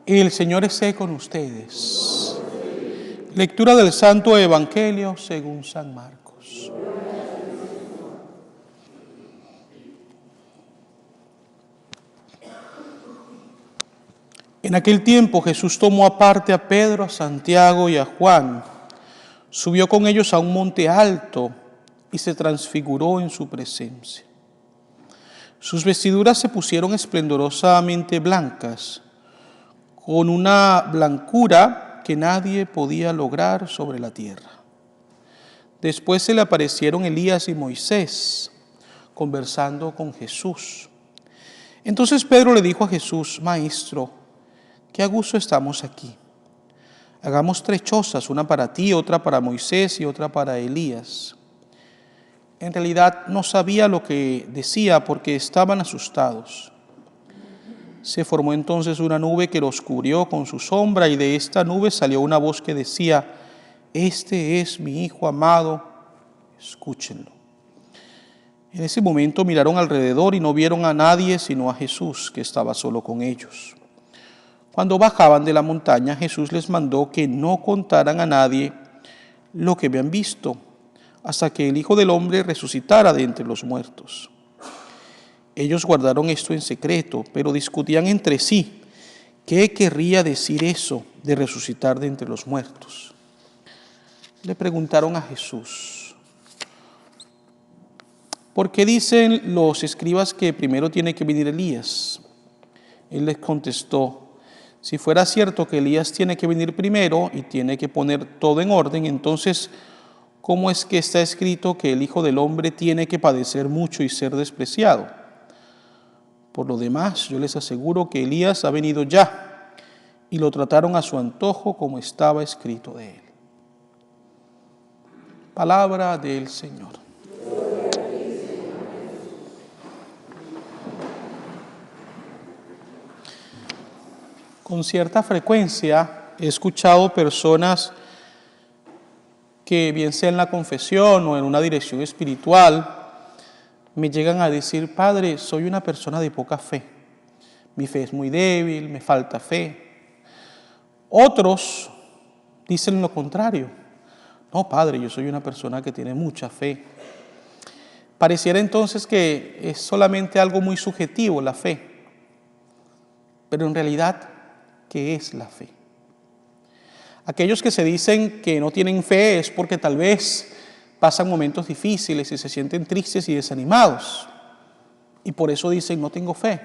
El Señor esté con ustedes. Lectura del Santo Evangelio según San Marcos. En aquel tiempo Jesús tomó aparte a Pedro, a Santiago y a Juan, subió con ellos a un monte alto y se transfiguró en su presencia. Sus vestiduras se pusieron esplendorosamente blancas, con una blancura que nadie podía lograr sobre la tierra. Después se le aparecieron Elías y Moisés, conversando con Jesús. Entonces Pedro le dijo a Jesús: Maestro, qué a gusto estamos aquí. Hagamos 3 chozas, una para ti, otra para Moisés y otra para Elías. En realidad no sabía lo que decía porque estaban asustados. Se formó entonces una nube que los cubrió con su sombra, y de esta nube salió una voz que decía: Este es mi Hijo amado, escúchenlo. En ese momento miraron alrededor y no vieron a nadie sino a Jesús, que estaba solo con ellos. Cuando bajaban de la montaña, Jesús les mandó que no contaran a nadie lo que habían visto, hasta que el Hijo del Hombre resucitara de entre los muertos. Ellos guardaron esto en secreto, pero discutían entre sí qué querría decir eso de resucitar de entre los muertos. Le preguntaron a Jesús: ¿por qué dicen los escribas que primero tiene que venir Elías? Él les contestó: si fuera cierto que Elías tiene que venir primero y tiene que poner todo en orden, entonces, ¿cómo es que está escrito que el Hijo del Hombre tiene que padecer mucho y ser despreciado? Por lo demás, yo les aseguro que Elías ha venido ya, y lo trataron a su antojo como estaba escrito de él. Palabra del Señor. Con cierta frecuencia he escuchado personas que, bien sea en la confesión o en una dirección espiritual, me llegan a decir: Padre, soy una persona de poca fe. Mi fe es muy débil, me falta fe. Otros dicen lo contrario: no, Padre, yo soy una persona que tiene mucha fe. Pareciera entonces que es solamente algo muy subjetivo la fe. Pero en realidad, ¿qué es la fe? Aquellos que se dicen que no tienen fe es porque tal vez pasan momentos difíciles y se sienten tristes y desanimados. Y por eso dicen: no tengo fe.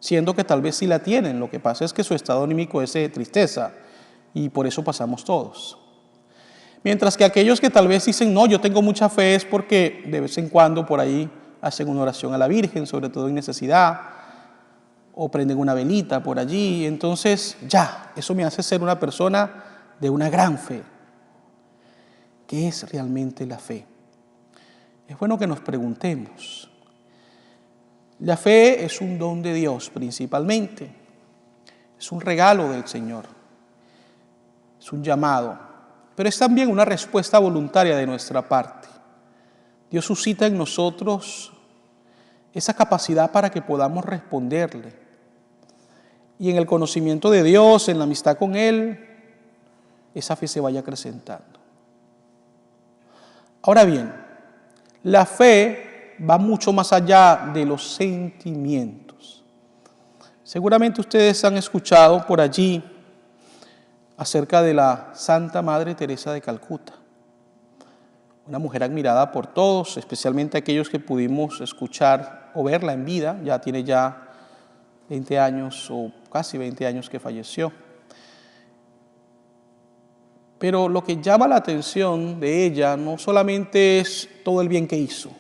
Siendo que tal vez sí la tienen. Lo que pasa es que su estado anímico es de tristeza. Y por eso pasamos todos. Mientras que aquellos que tal vez dicen: no, yo tengo mucha fe, es porque de vez en cuando por ahí hacen una oración a la Virgen, sobre todo en necesidad, o prenden una velita por allí. Entonces ya, eso me hace ser una persona de una gran fe. ¿Qué es realmente la fe? Es bueno que nos preguntemos. La fe es un don de Dios principalmente. Es un regalo del Señor. Es un llamado. Pero es también una respuesta voluntaria de nuestra parte. Dios suscita en nosotros esa capacidad para que podamos responderle. Y en el conocimiento de Dios, en la amistad con Él, esa fe se vaya acrecentando. Ahora bien, la fe va mucho más allá de los sentimientos. Seguramente ustedes han escuchado por allí acerca de la Santa Madre Teresa de Calcuta, una mujer admirada por todos, especialmente aquellos que pudimos escuchar o verla en vida. Ya tiene 20 años o casi 20 años que falleció. Pero lo que llama la atención de ella no solamente es todo el bien que hizo,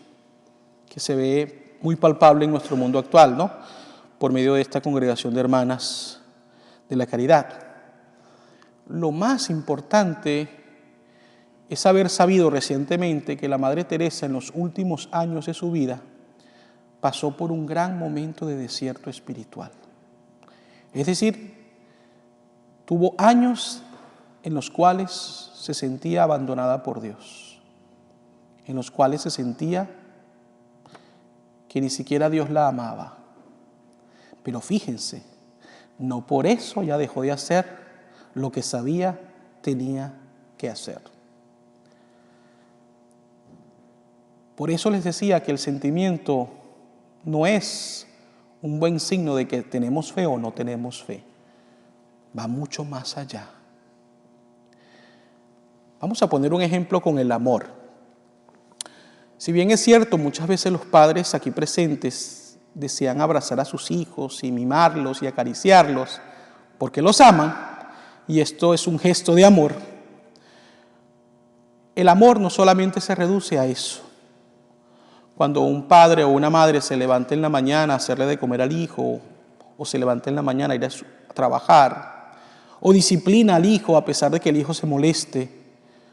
que se ve muy palpable en nuestro mundo actual, ¿no?, por medio de esta congregación de hermanas de la caridad. Lo más importante es haber sabido recientemente que la Madre Teresa, en los últimos años de su vida, pasó por un gran momento de desierto espiritual. Es decir, tuvo años en los cuales se sentía abandonada por Dios, en los cuales se sentía que ni siquiera Dios la amaba. Pero fíjense, no por eso ya dejó de hacer lo que sabía tenía que hacer. Por eso les decía que el sentimiento no es un buen signo de que tenemos fe o no tenemos fe. Va mucho más allá. Vamos a poner un ejemplo con el amor. Si bien es cierto, muchas veces los padres aquí presentes desean abrazar a sus hijos y mimarlos y acariciarlos porque los aman, y esto es un gesto de amor, el amor no solamente se reduce a eso. Cuando un padre o una madre se levanta en la mañana a hacerle de comer al hijo, o se levanta en la mañana a ir a trabajar, o disciplina al hijo a pesar de que el hijo se moleste,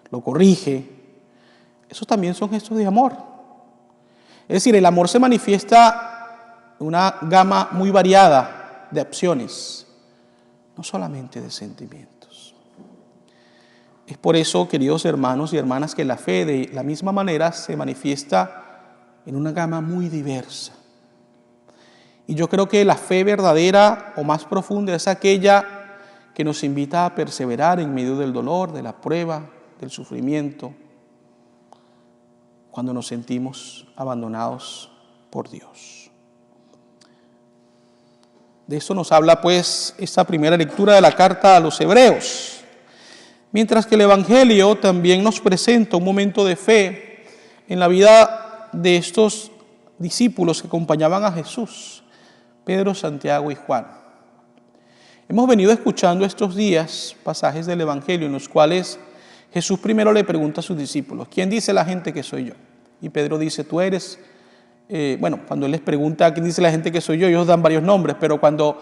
lo corrige, esos también son gestos de amor. Es decir, el amor se manifiesta en una gama muy variada de acciones, no solamente de sentimientos. Es por eso, queridos hermanos y hermanas, que la fe de la misma manera se manifiesta en una gama muy diversa. Y yo creo que la fe verdadera o más profunda es aquella que nos invita a perseverar en medio del dolor, de la prueba, del sufrimiento, cuando nos sentimos abandonados por Dios. De eso nos habla pues esta primera lectura de la carta a los Hebreos. Mientras que el Evangelio también nos presenta un momento de fe en la vida de estos discípulos que acompañaban a Jesús, Pedro, Santiago y Juan. Hemos venido escuchando estos días pasajes del Evangelio en los cuales Jesús primero le pregunta a sus discípulos: ¿quién dice la gente que soy yo? Y Pedro dice: tú eres... cuando él les pregunta quién dice la gente que soy yo, ellos dan varios nombres, pero cuando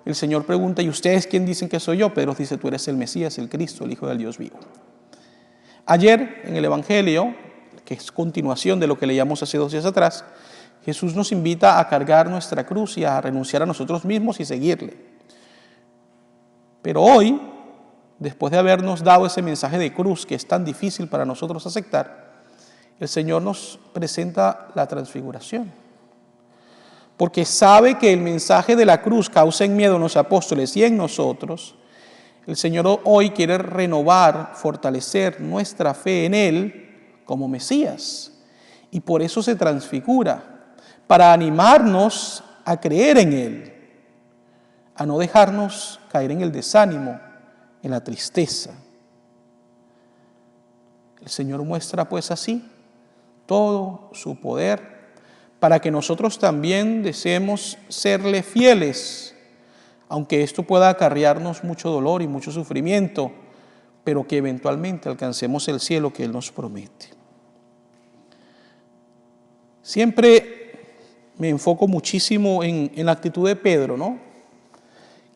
el Señor pregunta: ¿y ustedes quién dicen que soy yo? Pedro dice: tú eres el Mesías, el Cristo, el Hijo del Dios vivo. Ayer en el Evangelio, que es continuación de lo que leíamos hace 2 días atrás, Jesús nos invita a cargar nuestra cruz y a renunciar a nosotros mismos y seguirle. Pero hoy, después de habernos dado ese mensaje de cruz que es tan difícil para nosotros aceptar, el Señor nos presenta la transfiguración. Porque sabe que el mensaje de la cruz causa en miedo en los apóstoles y en nosotros. El Señor hoy quiere renovar, fortalecer nuestra fe en Él como Mesías. Y por eso se transfigura, para animarnos a creer en Él, a no dejarnos caer en el desánimo, en la tristeza. El Señor muestra pues así todo su poder para que nosotros también deseemos serle fieles, aunque esto pueda acarrearnos mucho dolor y mucho sufrimiento, pero que eventualmente alcancemos el cielo que Él nos promete. Siempre me enfoco muchísimo en la actitud de Pedro, ¿no?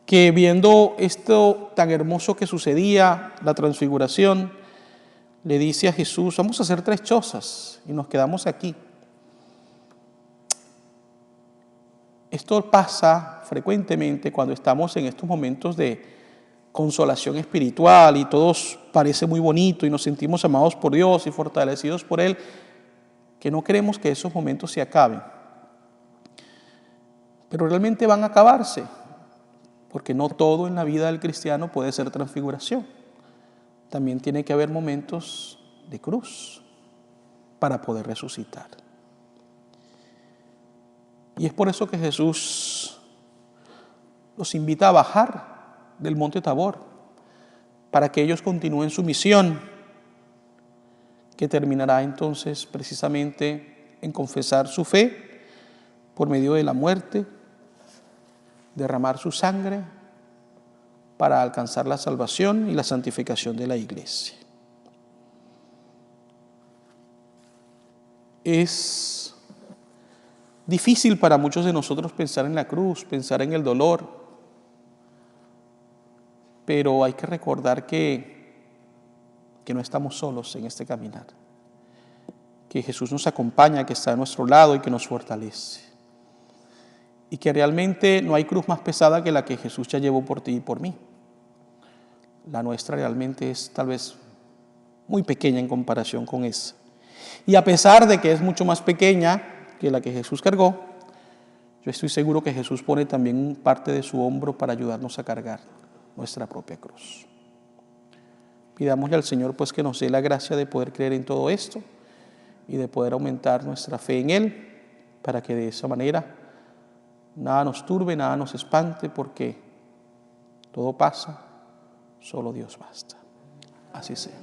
Que viendo esto tan hermoso que sucedía, la transfiguración, le dice a Jesús: vamos a hacer 3 chozas y nos quedamos aquí. Esto pasa frecuentemente cuando estamos en estos momentos de consolación espiritual y todo parece muy bonito y nos sentimos amados por Dios y fortalecidos por Él, que no queremos que esos momentos se acaben. Pero realmente van a acabarse, porque no todo en la vida del cristiano puede ser transfiguración. También tiene que haber momentos de cruz para poder resucitar. Y es por eso que Jesús los invita a bajar del monte Tabor, para que ellos continúen su misión, que terminará entonces precisamente en confesar su fe por medio de la muerte, derramar su sangre para alcanzar la salvación y la santificación de la iglesia. Es difícil para muchos de nosotros pensar en la cruz, pensar en el dolor, pero hay que recordar que no estamos solos en este caminar, que Jesús nos acompaña, que está a nuestro lado y que nos fortalece, y que realmente no hay cruz más pesada que la que Jesús ya llevó por ti y por mí. La nuestra realmente es tal vez muy pequeña en comparación con esa. Y a pesar de que es mucho más pequeña que la que Jesús cargó, yo estoy seguro que Jesús pone también parte de su hombro para ayudarnos a cargar nuestra propia cruz. Pidámosle al Señor pues que nos dé la gracia de poder creer en todo esto y de poder aumentar nuestra fe en Él, para que de esa manera nada nos turbe, nada nos espante, porque todo pasa, solo Dios basta. Así sea.